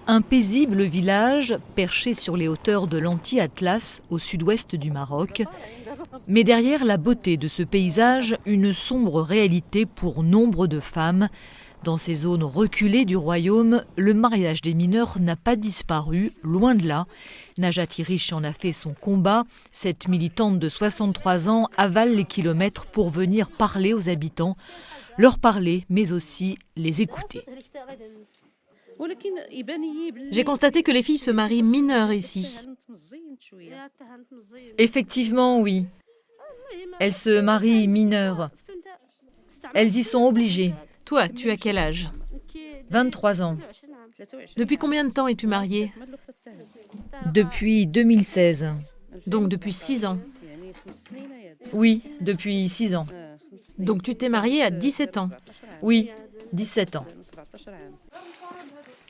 Un paisible village perché sur les hauteurs de l'Anti-Atlas au sud-ouest du Maroc. Mais derrière la beauté de ce paysage, une sombre réalité pour nombre de femmes. Dans ces zones reculées du royaume, le mariage des mineurs n'a pas disparu, loin de là. Najat Irish en a fait son combat. Cette militante de 63 ans avale les kilomètres pour venir parler aux habitants, leur parler, mais aussi les écouter. J'ai constaté que les filles se marient mineures ici. Effectivement, oui. Elles se marient mineures. Elles y sont obligées. Toi, tu as quel âge? 23 ans. Depuis combien de temps es-tu mariée? Depuis 2016. Donc depuis 6 ans. Oui, depuis 6 ans. Donc tu t'es mariée à 17 ans. Oui, 17 ans.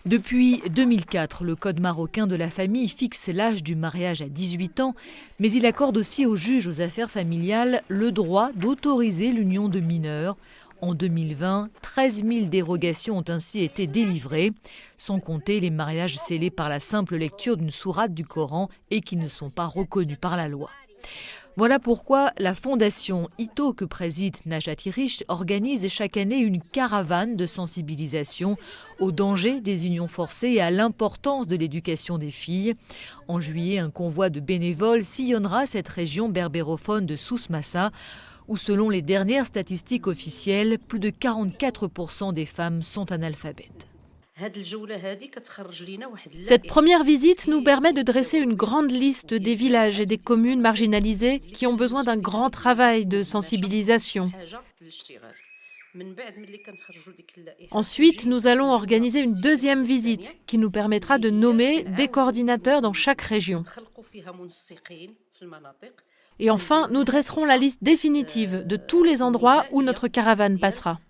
Depuis 2004, le Code marocain de la famille fixe l'âge du mariage à 18 ans, mais il accorde aussi aux juges aux affaires familiales le droit d'autoriser l'union de mineurs. En 2020, 13 000 dérogations ont ainsi été délivrées, sans compter les mariages scellés par la simple lecture d'une sourate du Coran et qui ne sont pas reconnus par la loi. Voilà pourquoi la fondation Ito que préside Najat Irish organise chaque année une caravane de sensibilisation aux dangers des unions forcées et à l'importance de l'éducation des filles. En juillet, un convoi de bénévoles sillonnera cette région berbérophone de Souss Massa, où selon les dernières statistiques officielles, plus de 44% des femmes sont analphabètes. Cette première visite nous permet de dresser une grande liste des villages et des communes marginalisées qui ont besoin d'un grand travail de sensibilisation. Ensuite, nous allons organiser une deuxième visite qui nous permettra de nommer des coordinateurs dans chaque région. Et enfin, nous dresserons la liste définitive de tous les endroits où notre caravane passera.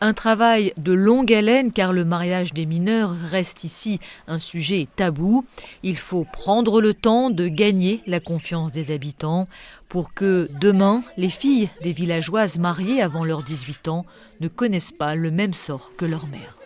Un travail de longue haleine car le mariage des mineurs reste ici un sujet tabou. Il faut prendre le temps de gagner la confiance des habitants pour que demain, les filles des villageoises mariées avant leurs 18 ans ne connaissent pas le même sort que leur mère.